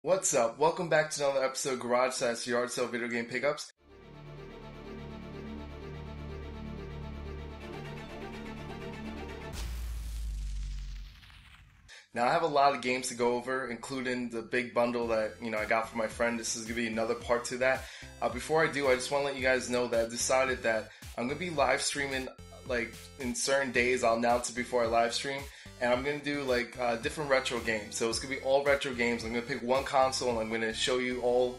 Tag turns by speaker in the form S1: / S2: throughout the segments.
S1: What's up? Welcome back to another episode of Garage Sales Yard Sale Video Game Pickups. Now I have a lot of games to go over, including the big bundle that I got from my friend. This is gonna be another part to that. Before I do, I just want to let you guys know that I've decided that I'm gonna be live streaming like in certain days. I'll announce it before I live stream. And I'm going to do like different retro games. So it's going to be all retro games. I'm going to pick one console and I'm going to show you all,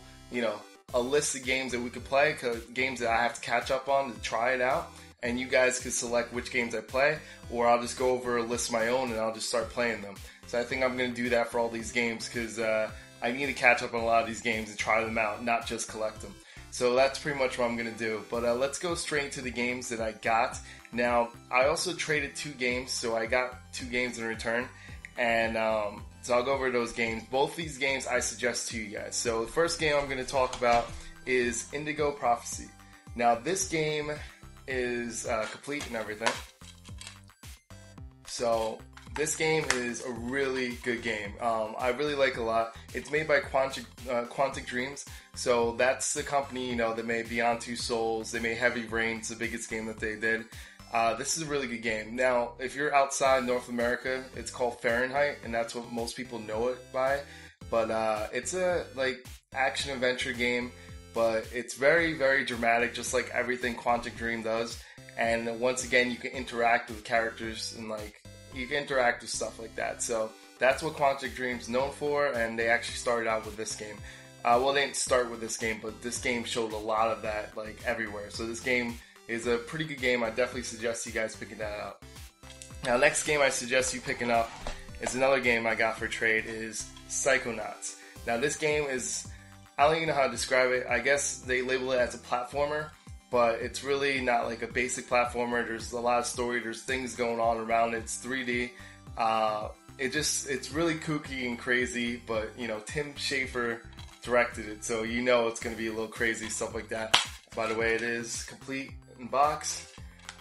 S1: a list of games that we could play, games that I have to catch up on to try it out. And you guys can select which games I play, or I'll just go over a list of my own and I'll just start playing them. So I think I'm going to do that for all these games because I need to catch up on a lot of these games and try them out, not just collect them. So that's pretty much what I'm going to do. But let's go straight into the games that I got. Now, I also traded 2 games, so I got 2 games in return. And so I'll go over those games. Both these games I suggest to you guys. So the first game I'm going to talk about is Indigo Prophecy. Now, this game is complete and everything. So this game is a really good game. I really like it a lot. It's made by Quantic Dreams. So that's the company, that made Beyond Two Souls. They made Heavy Rain. It's the biggest game that they did. This is a really good game. Now, if you're outside North America, it's called Fahrenheit, and that's what most people know it by. But it's a action adventure game, but it's very, very dramatic, just like everything Quantic Dream does. And once again, you can interact with characters and you can interact with stuff like that. So that's what Quantic Dream's known for, and they actually started out with this game. Well, they didn't start with this game, but this game showed a lot of that everywhere. So this game is a pretty good game. I definitely suggest you guys picking that up. Now, next game I suggest you picking up is another game I got for trade, is Psychonauts. Now, this game is, I don't even know how to describe it. I guess they label it as a platformer, but it's really not like a basic platformer. There's a lot of story. There's things going on around it. It's 3D. It's really kooky and crazy, but Tim Schafer directed it, so it's going to be a little crazy, stuff like that. By the way, it is complete in box.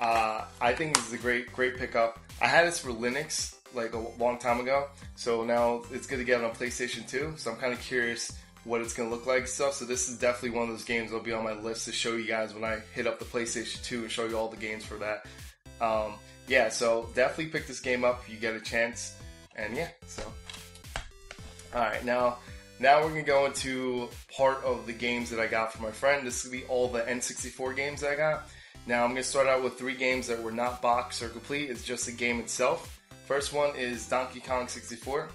S1: I think this is a great pickup. I had this for Linux a long time ago, so now it's good to get it on PlayStation 2, so I'm kind of curious what it's going to look like and stuff. So this is definitely one of those games that'll be on my list to show you guys when I hit up the PlayStation 2 and show you all the games for that. Yeah, so definitely pick this game up if you get a chance. And yeah, so alright, now we're going to go into part of the games that I got from my friend. This is going to be all the N64 games that I got. Now I'm going to start out with 3 games that were not boxed or complete. It's just the game itself. First one is Donkey Kong 64.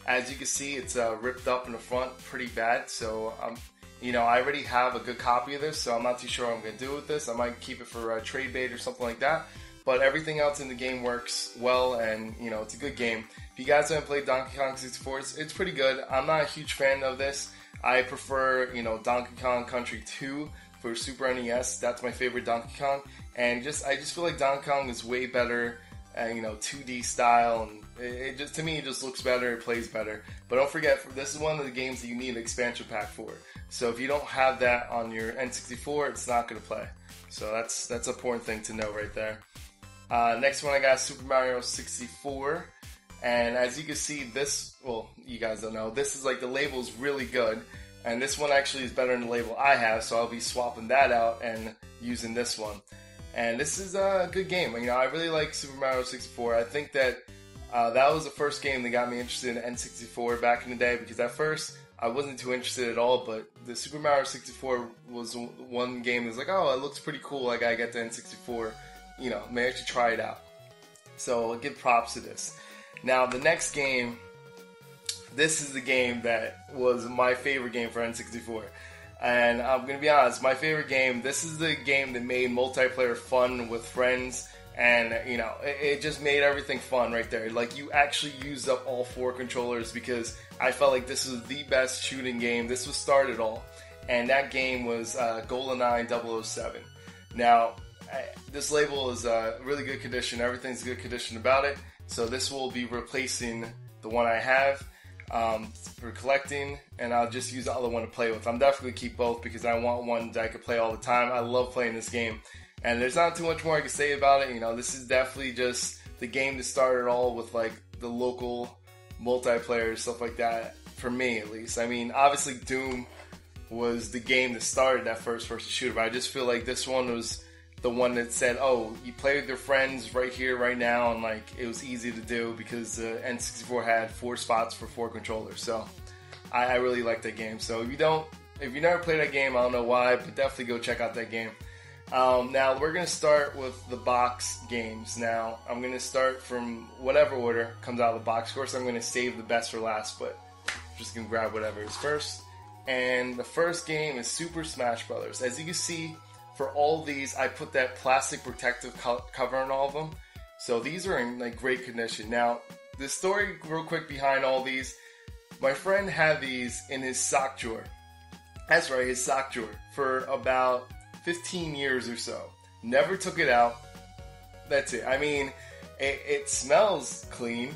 S1: As you can see, it's ripped up in the front pretty bad. So, I already have a good copy of this, so I'm not too sure what I'm going to do with this. I might keep it for trade bait or something like that. But everything else in the game works well, and it's a good game. If you guys haven't played Donkey Kong 64, it's pretty good. I'm not a huge fan of this. I prefer, Donkey Kong Country 2 for Super NES. That's my favorite Donkey Kong. And I just feel like Donkey Kong is way better, 2D style, and to me, it just looks better, it plays better. But don't forget, this is one of the games that you need an expansion pack for. So if you don't have that on your N64, it's not going to play. So that's an important thing to know right there. Next one I got Super Mario 64. And as you can see, you guys don't know, this is the label's really good. And this one actually is better than the label I have, so I'll be swapping that out and using this one. And this is a good game. I really like Super Mario 64. I think that that was the first game that got me interested in N64 back in the day, because at first I wasn't too interested at all, but the Super Mario 64 was one game that was oh, it looks pretty cool, I gotta get the N64, maybe I should try it out. So I'll give props to this. Now the next game, this is the game that was my favorite game for N64. And I'm going to be honest, my favorite game, this is the game that made multiplayer fun with friends. And, it just made everything fun right there. You actually used up all 4 controllers, because I felt like this was the best shooting game. This was started all. And that game was GoldenEye 007. Now, this label is really good condition. Everything's good condition about it. So this will be replacing the one I have for collecting, and I'll just use the other one to play with. I'm definitely going to keep both because I want one that I can play all the time. I love playing this game. And there's not too much more I can say about it. This is definitely just the game that started it all with the local multiplayer, stuff like that, for me at least. I mean, obviously Doom was the game that started that first-person shooter, but I just feel like this one was the one that said, oh, you play with your friends right here, right now, and like it was easy to do because the N64 had 4 spots for 4 controllers. So I really like that game. So if you never played that game, I don't know why, but definitely go check out that game. Now we're gonna start with the box games. Now I'm gonna start from whatever order comes out of the box. Of course, I'm gonna save the best for last, but I'm just gonna grab whatever is first. And the first game is Super Smash Bros. As you can see, for all these, I put that plastic protective cover on all of them. So these are in like great condition. Now, the story real quick behind all these, my friend had these in his sock drawer. That's right, his sock drawer for about 15 years or so. Never took it out. That's it. I mean, it smells clean.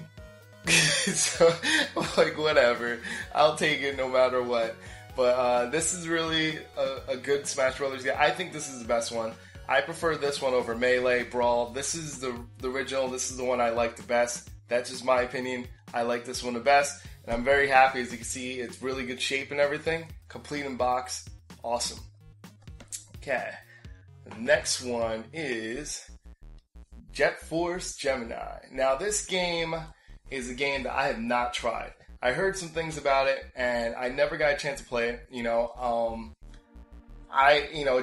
S1: So, like, whatever. I'll take it no matter what. But this is really a good Smash Brothers game. I think this is the best one. I prefer this one over Melee, Brawl. This is the original. This is the one I like the best. That's just my opinion. I like this one the best. And I'm very happy. As you can see, it's really good shape and everything. Complete in box. Awesome. Okay. The next one is Jet Force Gemini. Now, this game is a game that I have not tried. I heard some things about it, and I never got a chance to play it. It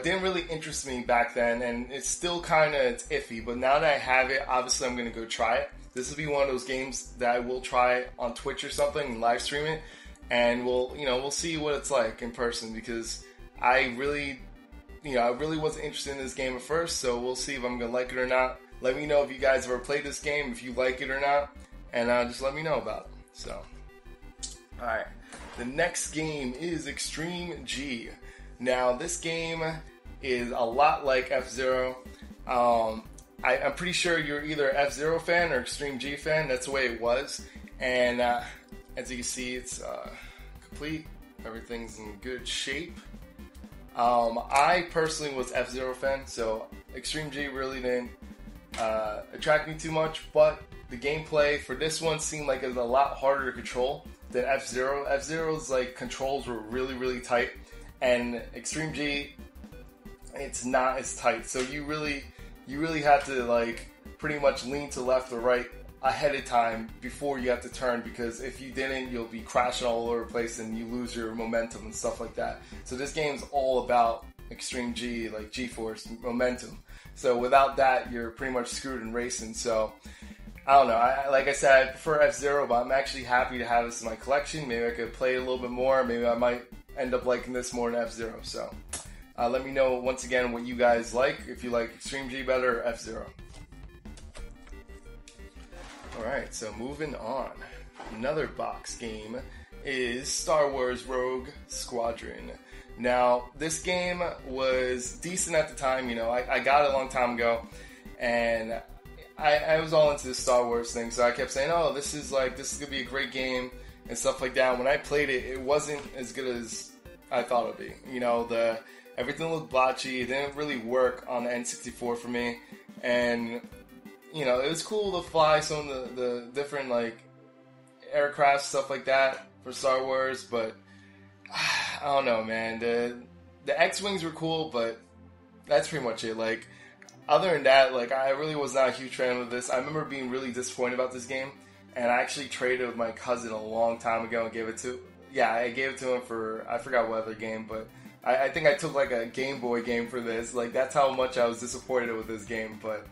S1: didn't really interest me back then, and it's still kind of iffy. But now that I have it, obviously I'm going to go try it. This will be one of those games that I will try on Twitch or something and live stream it, and we'll see what it's like in person, because I really wasn't interested in this game at first. So we'll see if I'm going to like it or not. Let me know if you guys ever played this game, if you like it or not, and just let me know about it. So. Alright, the next game is Extreme G. Now, this game is a lot like F-Zero. I'm pretty sure you're either F-Zero fan or Extreme G fan. That's the way it was. And as you can see, it's complete. Everything's in good shape. I personally was F-Zero fan, so Extreme G really didn't attract me too much. But the gameplay for this one seemed like it was a lot harder to control than F-Zero. F-Zero's like controls were really, really tight, and Extreme G, it's not as tight. So you really have to like pretty much lean to left or right ahead of time before you have to turn, because if you didn't, you'll be crashing all over the place and you lose your momentum and stuff like that. So this game's all about Extreme G, like G-force, momentum. So without that, you're pretty much screwed in racing. So I don't know. Like I said, I prefer F-Zero, but I'm actually happy to have this in my collection. Maybe I could play it a little bit more. Maybe I might end up liking this more than F-Zero. So let me know once again what you guys like. If you like Extreme G better or F-Zero. Alright, so moving on. Another box game is Star Wars Rogue Squadron. Now, this game was decent at the time. I got it a long time ago, and I was all into the Star Wars thing, so I kept saying, oh, this is going to be a great game, and stuff like that. When I played it, it wasn't as good as I thought it would be. Everything looked blotchy. It didn't really work on the N64 for me, and, it was cool to fly some of the different, aircraft, stuff like that for Star Wars, but I don't know, man. The X-Wings were cool, but that's pretty much it. Other than that, I really was not a huge fan of this. I remember being really disappointed about this game, and I actually traded with my cousin a long time ago and gave it to him for, I forgot what other game, but I think I took a Game Boy game for this. That's how much I was disappointed with this game, but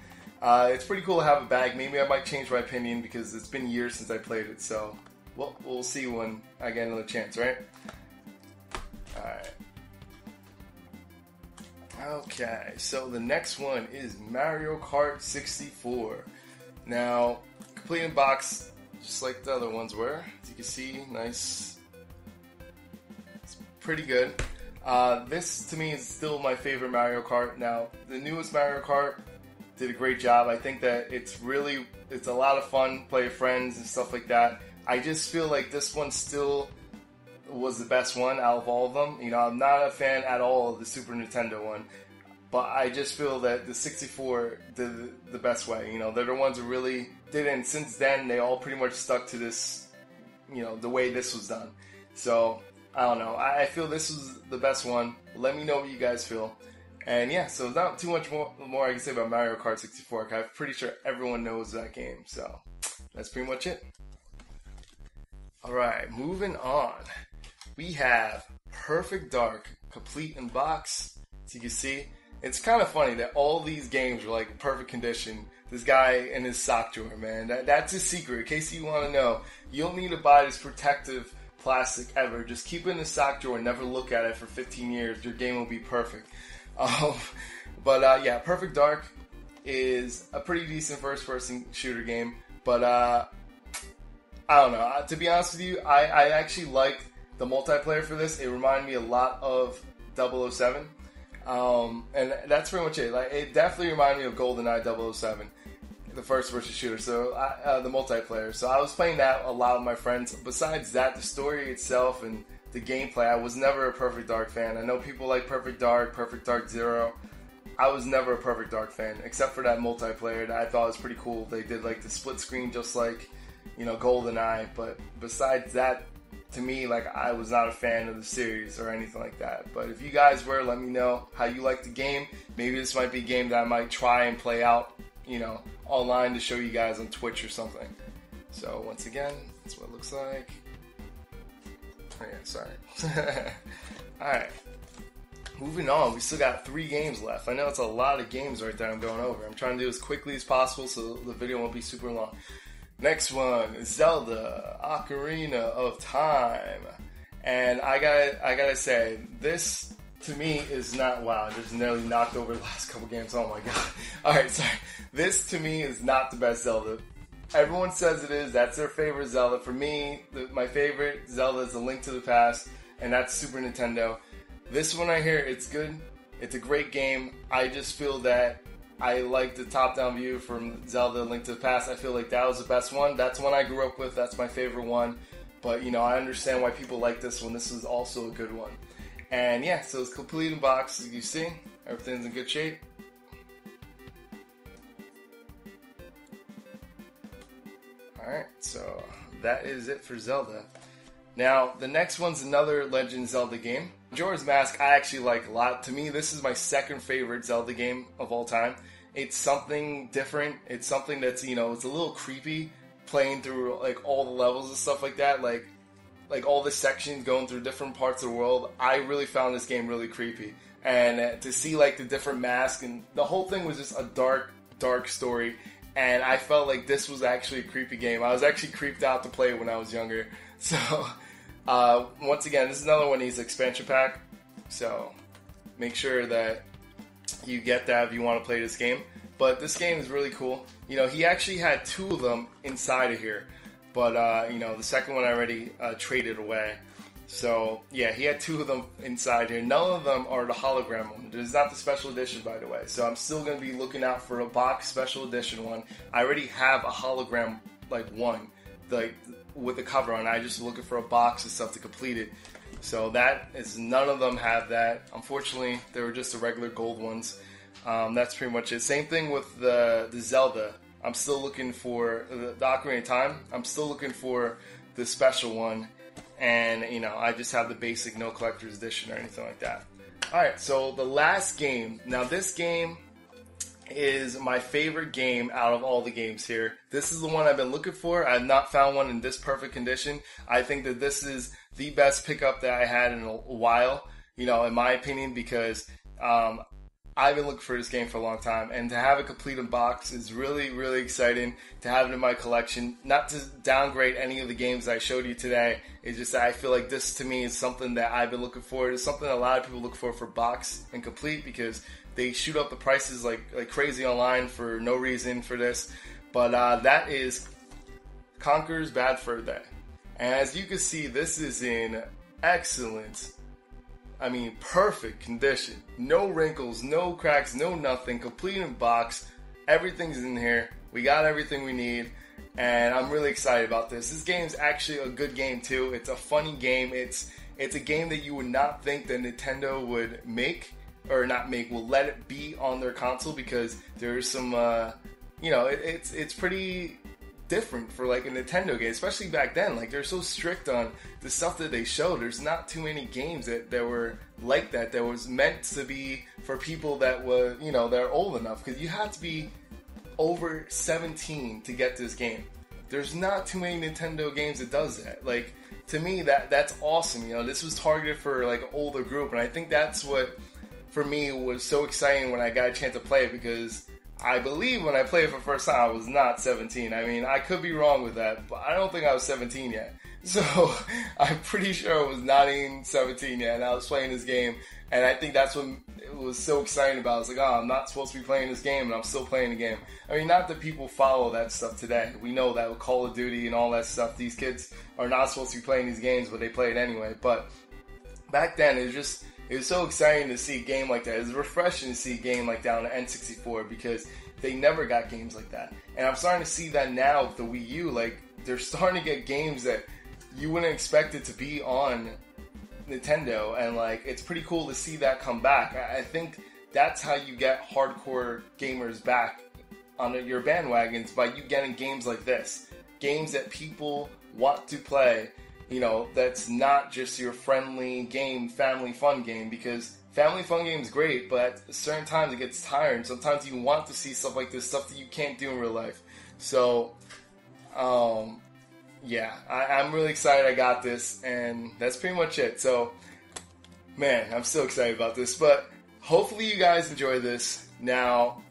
S1: it's pretty cool to have it back. Maybe I might change my opinion because it's been years since I played it, so we'll see when I get another chance, right? Alright. Okay, so the next one is Mario Kart 64. Now, complete in box, just like the other ones were. As you can see, nice. It's pretty good. This, to me, is still my favorite Mario Kart. Now, the newest Mario Kart did a great job. I think that it's a lot of fun, play with friends and stuff like that. I just feel like this one still was the best one out of all of them. I'm not a fan at all of the Super Nintendo one, but I just feel that the 64 did the best way. They're the ones who really did it, and since then they all pretty much stuck to this the way this was done. So I don't know. I feel this was the best one. Let me know what you guys feel. And yeah, so not too much more I can say about Mario Kart 64. I'm pretty sure everyone knows that game. So that's pretty much it. Alright, moving on. We have Perfect Dark, complete in box. As you can see, it's kind of funny that all these games are like perfect condition. This guy in his sock drawer, man. That's his secret. In case you want to know, you don't need to buy this protective plastic ever. Just keep it in the sock drawer and never look at it for 15 years. Your game will be perfect. Yeah, Perfect Dark is a pretty decent first-person shooter game. But I don't know. To be honest with you, I actually liked the multiplayer for this. It reminded me a lot of 007. And that's pretty much it. Like, it definitely reminded me of GoldenEye 007, the first-person shooter. So the multiplayer. So I was playing that a lot with my friends. Besides that, the story itself and the gameplay, I was never a Perfect Dark fan. I know people like Perfect Dark Zero. I was never a Perfect Dark fan, except for that multiplayer that I thought was pretty cool. They did like the split screen just like, GoldenEye. But besides that, to me, like, I was not a fan of the series or anything like that. But if you guys were, let me know how you like the game. Maybe this might be a game that I might try and play out, online to show you guys on Twitch or something. So once again, that's what it looks like. Oh yeah, sorry. Alright. Moving on, we still got 3 games left. I know it's a lot of games right there I'm going over. I'm trying to do as quickly as possible so the video won't be super long. Next one, Zelda Ocarina of Time. And I gotta say, this to me is not, wow, I just nearly knocked over the last couple games. Oh my god. Alright, sorry. This to me is not the best Zelda. Everyone says it is. That's their favorite Zelda. For me, my favorite Zelda is A Link to the Past, and that's Super Nintendo. This one I hear, it's good. It's a great game. I just feel that I like the top-down view from Zelda: A Link to the Past. I feel like that was the best one. That's one I grew up with. That's my favorite one. But, I understand why people like this one. This is also a good one. And yeah, so it's complete in box, as you see. Everything's in good shape. Alright, so that is it for Zelda. Now, the next one's another Legend Zelda game. Majora's Mask I actually like a lot. To me, this is my second favorite Zelda game of all time. It's something different. It's something that's, it's a little creepy playing through like all the levels and stuff like that. Like all the sections going through different parts of the world. I really found this game really creepy. And to see like the different masks and the whole thing was just a dark story. And I felt like this was actually a creepy game. I was actually creeped out to play it when I was younger. So, once again, this is another one of these expansion pack. So, make sure that you get that if you want to play this game. But this game is really cool. He actually had 2 of them inside of here. But, the second one I already traded away. So, yeah, he had 2 of them inside here. None of them are the hologram one. This is not the special edition, by the way. So, I'm still going to be looking out for a box special edition one. I already have a hologram, one, with the cover on. I just looking for a box of stuff to complete it. So, none of them have that. Unfortunately, they were just the regular gold ones. That's pretty much it. Same thing with the Zelda. I'm still looking for the Ocarina of Time. I'm still looking for the special one. And, I just have the basic no collector's edition or anything like that. Alright, so the last game. Now, this game is my favorite game out of all the games here. This is the one I've been looking for. I've not found one in this perfect condition. I think that this is the best pickup that I had in a while, in my opinion, because I've been looking for this game for a long time, and to have it complete in box is really, really exciting to have it in my collection. Not to downgrade any of the games I showed you today, it's just that I feel like this to me is something that I've been looking for. It's something a lot of people look for box and complete because they shoot up the prices like crazy online for no reason for this. But that is Conker's Bad Fur Day. And as you can see, this is in excellent, perfect condition. No wrinkles, no cracks, no nothing. Complete in box. Everything's in here. We got everything we need. And I'm really excited about this. This game's actually a good game too. It's a funny game. It's a game that you would not think that Nintendo would make, or not make, will let it be on their console, because there's some, it's pretty different for like a Nintendo game, especially back then. Like they're so strict on the stuff that they show. There's not too many games that were like that was meant to be for people that were, you know, they're old enough, because you had to be over 17 to get this game. There's not too many Nintendo games that does that. Like, to me, that's awesome. You know, this was targeted for like an older group, and I think that's what for me was so exciting when I got a chance to play it, because I believe when I played it for the first time, I was not 17. I mean, I could be wrong with that, but I don't think I was 17 yet. So I'm pretty sure I was not even 17 yet, and I was playing this game, and I think that's what it was so exciting about. I was like, oh, I'm not supposed to be playing this game, and I'm still playing the game. I mean, not that people follow that stuff today. We know that with Call of Duty and all that stuff, these kids are not supposed to be playing these games, but they play it anyway. But back then, it was so exciting to see a game like that. It was refreshing to see a game like that on the N64, because they never got games like that. And I'm starting to see that now with the Wii U. Like, they're starting to get games that you wouldn't expect it to be on Nintendo, and like, it's pretty cool to see that come back. I think that's how you get hardcore gamers back on your bandwagons, by you getting games like this. Games that people want to play. You know, that's not just your friendly game, family fun game, because family fun game is great, but at certain times it gets tiring. Sometimes you want to see stuff like this, stuff that you can't do in real life. So, yeah, I'm really excited I got this, and that's pretty much it. So, man, I'm so excited about this, but hopefully you guys enjoy this. Now,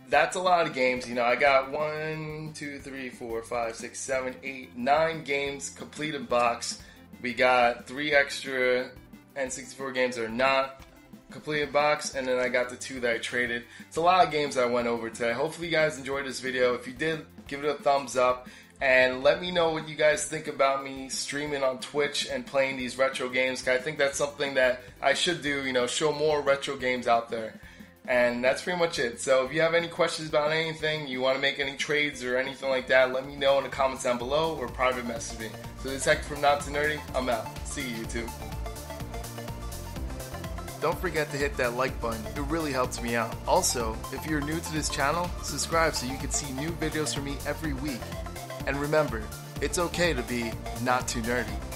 S1: that's a lot of games. You know, I got 1, 2, 3, 4, 5, 6, 7, 8, 9 games completed box. We got 3 extra N64 games that are not completed box, and then I got the 2 that I traded. It's a lot of games I went over today. Hopefully you guys enjoyed this video. If you did, give it a thumbs up, and let me know what you guys think about me streaming on Twitch and playing these retro games. I think that's something that I should do, you know, show more retro games out there. And that's pretty much it. So if you have any questions about anything, you want to make any trades or anything like that, let me know in the comments down below or private message me. So this is Hector from Not Too Nerdy. I'm out. See you, YouTube. Don't forget to hit that like button. It really helps me out. Also, if you're new to this channel, subscribe so you can see new videos from me every week. And remember, it's okay to be not too nerdy.